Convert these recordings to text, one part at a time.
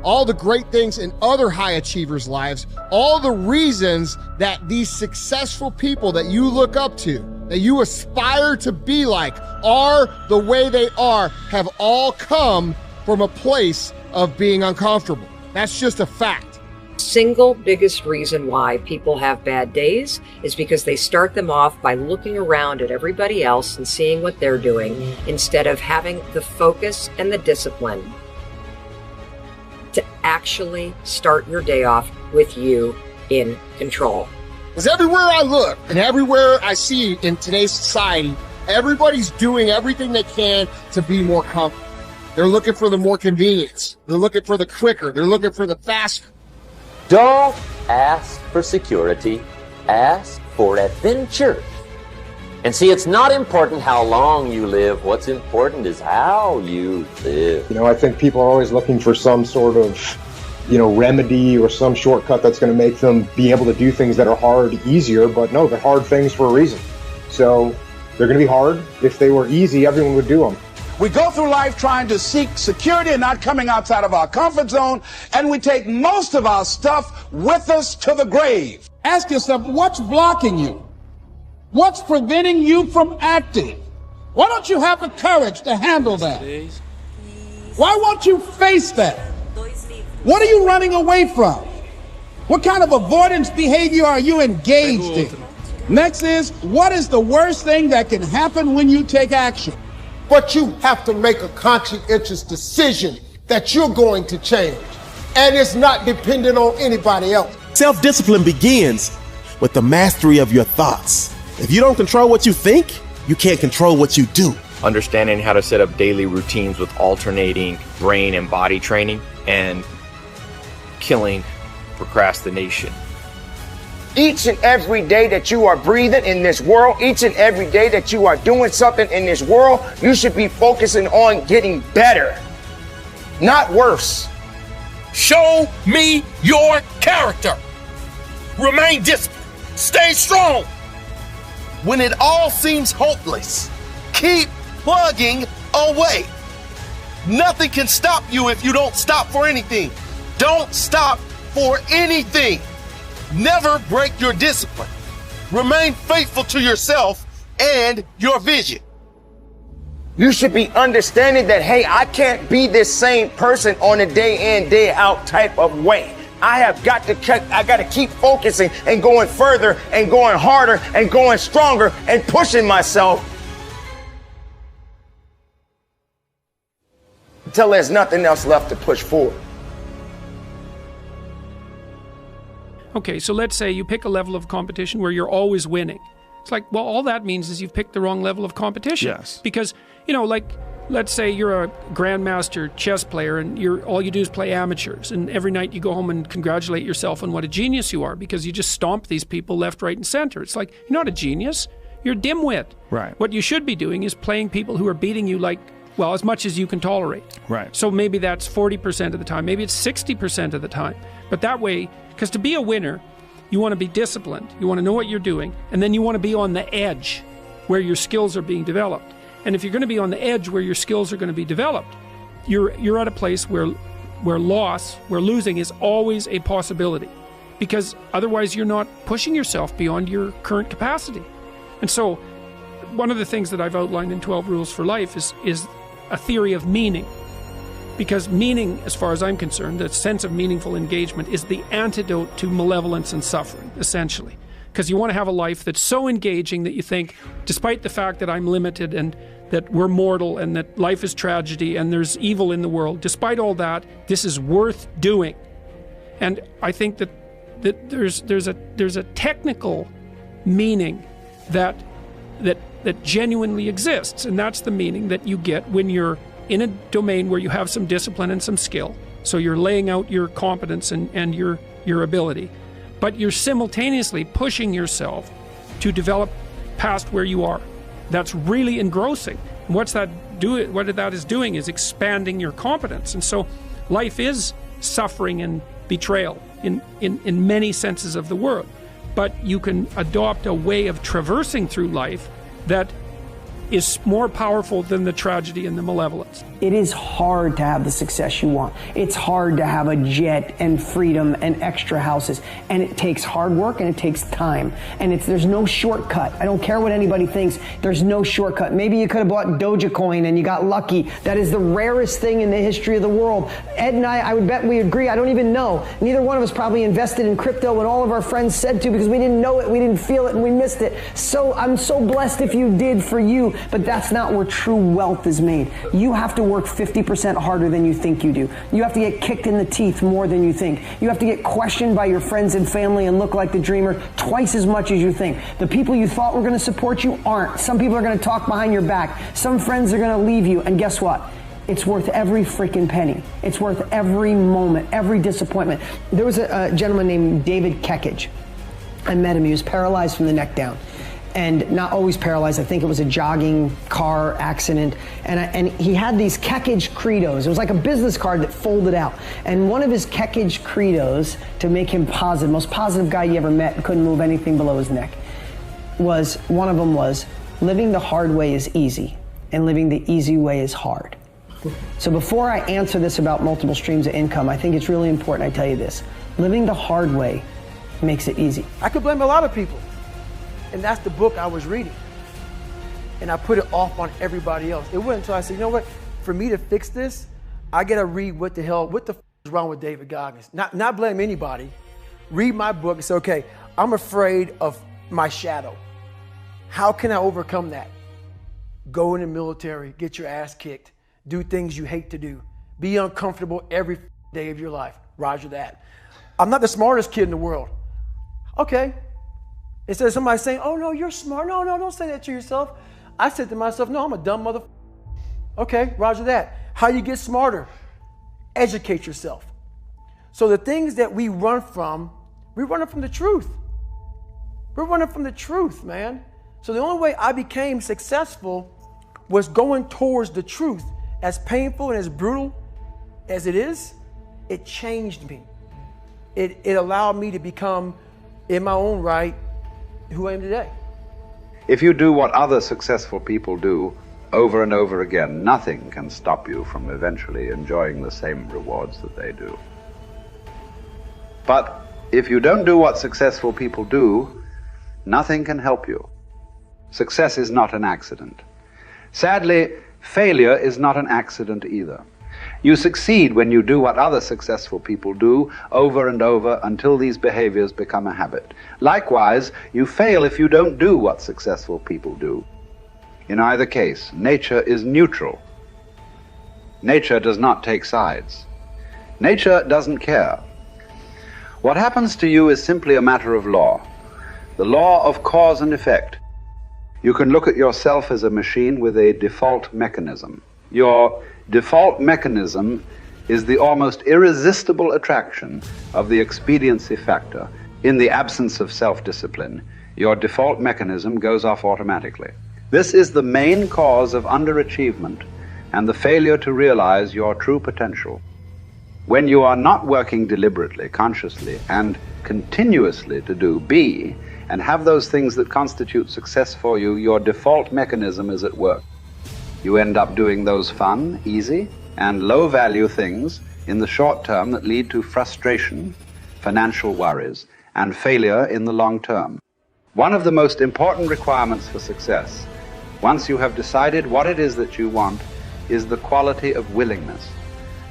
all the great things in other high achievers' lives, all the reasons that these successful people that you look up to, that you aspire to be like, are the way they are, have all come from a place of being uncomfortable. That's just a fact. Single biggest reason why people have bad days is because they start them off by looking around at everybody else and seeing what they're doing instead of having the focus and the discipline to actually start your day off with you in control. Because everywhere I look and everywhere I see in today's society, everybody's doing everything they can to be more comfortable. They're looking for the more convenience. They're looking for the quicker. They're looking for the faster. Don't ask for security, ask for adventure. And see, it's not important how long you live. What's important is how you live. I think people are always looking for some sort of, remedy or some shortcut that's going to make them be able to do things that are hard easier. But no, they're hard things for a reason. So they're going to be hard. If they were easy, everyone would do them. We go through life trying to seek security and not coming outside of our comfort zone, and we take most of our stuff with us to the grave. Ask yourself, what's blocking you? What's preventing you from acting? Why don't you have the courage to handle that? Why won't you face that? What are you running away from? What kind of avoidance behavior are you engaged in? Next is, what is the worst thing that can happen when you take action? But you have to make a conscientious decision that you're going to change. And it's not dependent on anybody else. Self-discipline begins with the mastery of your thoughts. If you don't control what you think, you can't control what you do. Understanding how to set up daily routines with alternating brain and body training and killing procrastination. Each and every day that you are breathing in this world, each and every day that you are doing something in this world, you should be focusing on getting better, not worse. Show me your character. Remain disciplined. Stay strong. When it all seems hopeless, keep plugging away. Nothing can stop you if you don't stop for anything. Don't stop for anything. Never break your discipline. Remain faithful to yourself and your vision. You should be understanding that, hey, I can't be this same person on a day in, day out type of way. I got to keep focusing and going further and going harder and going stronger and pushing myself until there's nothing else left to push forward. Okay, so let's say you pick a level of competition where you're always winning. It's like, well, all that means is you've picked the wrong level of competition. Yes. Because, let's say you're a grandmaster chess player and all you do is play amateurs, and every night you go home and congratulate yourself on what a genius you are because you just stomp these people left, right, and center. It's like, you're not a genius. You're a dimwit. Right. What you should be doing is playing people who are beating you as much as you can tolerate. Right. So maybe that's 40% of the time. Maybe it's 60% of the time. But that way, because to be a winner, you want to be disciplined. You want to know what you're doing. And then you want to be on the edge where your skills are being developed. And if you're going to be on the edge where your skills are going to be developed, you're at a place where losing is always a possibility. Because otherwise you're not pushing yourself beyond your current capacity. And so one of the things that I've outlined in 12 Rules for Life is a theory of meaning. Because meaning, as far as I'm concerned, the sense of meaningful engagement is the antidote to malevolence and suffering, essentially. Because you want to have a life that's so engaging that you think, despite the fact that I'm limited and that we're mortal and that life is tragedy and there's evil in the world, despite all that, this is worth doing. And I think that there's a technical meaning that genuinely exists, and that's the meaning that you get when you're in a domain where you have some discipline and some skill. So you're laying out your competence and your ability, but you're simultaneously pushing yourself to develop past where you are. That's really engrossing. And what that is doing is expanding your competence. And so life is suffering and betrayal in many senses of the word. But you can adopt a way of traversing through life that is more powerful than the tragedy and the malevolence. It is hard to have the success you want. It's hard to have a jet and freedom and extra houses. And it takes hard work and it takes time. And there's no shortcut. I don't care what anybody thinks. There's no shortcut. Maybe you could have bought Dogecoin and you got lucky. That is the rarest thing in the history of the world. Ed and I would bet we agree. I don't even know. Neither one of us probably invested in crypto when all of our friends said to, because we didn't know it, we didn't feel it, and we missed it. So I'm so blessed if you did for you, but that's not where true wealth is made. You have to work 50% harder than you think you do. You have to get kicked in the teeth more than you think. You have to get questioned by your friends and family and look like the dreamer twice as much as you think. The people you thought were going to support you aren't. Some people are going to talk behind your back. Some friends are going to leave you. And guess what? It's worth every freaking penny. It's worth every moment, every disappointment. There was a gentleman named David Kekich. I met him. He was paralyzed from the neck down. And not always paralyzed. I think it was a jogging car accident. And he had these Kekich credos. It was like a business card that folded out. And one of his Kekich credos, to make him positive, most positive guy you ever met, couldn't move anything below his neck, one of them was, living the hard way is easy, and living the easy way is hard. So before I answer this about multiple streams of income, I think it's really important I tell you this. Living the hard way makes it easy. I could blame a lot of people. And that's the book I was reading. And I put it off on everybody else. It wasn't until I said, you know what, for me to fix this, I gotta read what the f is wrong with David Goggins. Not blame anybody. Read my book and say, okay, I'm afraid of my shadow. How can I overcome that? Go in the military, get your ass kicked, do things you hate to do, be uncomfortable every day of your life. Roger that. I'm not the smartest kid in the world. Okay. Instead of somebody saying, oh no, you're smart. No, don't say that to yourself. I said to myself, no, I'm a dumb mother. Okay, roger that. How you get smarter? Educate yourself. So the things that we run from the truth. We're running from the truth, man. So the only way I became successful was going towards the truth. As painful and as brutal as it is, it changed me. It allowed me to become, in my own right, who I am today. If you do what other successful people do over and over again, nothing can stop you from eventually enjoying the same rewards that they do. But if you don't do what successful people do, nothing can help you. Success is not an accident. Sadly, failure is not an accident either. You succeed when you do what other successful people do over and over until these behaviors become a habit. Likewise, you fail if you don't do what successful people do. In either case, nature is neutral. Nature does not take sides. Nature doesn't care. What happens to you is simply a matter of law, the law of cause and effect. You can look at yourself as a machine with a default mechanism. Your default mechanism is the almost irresistible attraction of the expediency factor. In the absence of self-discipline, your default mechanism goes off automatically. This is the main cause of underachievement and the failure to realize your true potential. When you are not working deliberately, consciously, and continuously to be, and have those things that constitute success for you, your default mechanism is at work. You end up doing those fun, easy, and low-value things in the short term that lead to frustration, financial worries, and failure in the long term. One of the most important requirements for success, once you have decided what it is that you want, is the quality of willingness.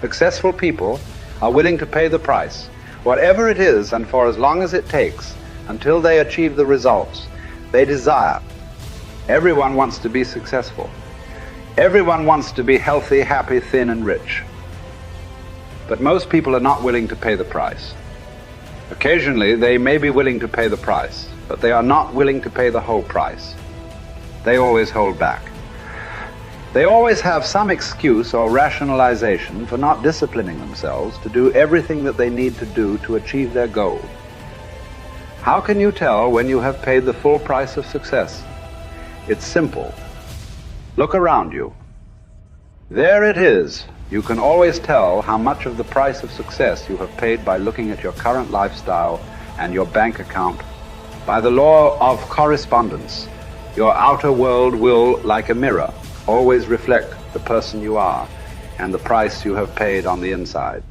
Successful people are willing to pay the price, whatever it is and for as long as it takes, until they achieve the results they desire. Everyone wants to be successful. Everyone wants to be healthy, happy, thin, and rich. But most people are not willing to pay the price. Occasionally, they may be willing to pay the price, but they are not willing to pay the whole price. They always hold back. They always have some excuse or rationalization for not disciplining themselves to do everything that they need to do to achieve their goal. How can you tell when you have paid the full price of success? It's simple. Look around you. There it is. You can always tell how much of the price of success you have paid by looking at your current lifestyle and your bank account. By the law of correspondence, Your outer world will, like a mirror, always reflect the person you are and the price you have paid on the inside.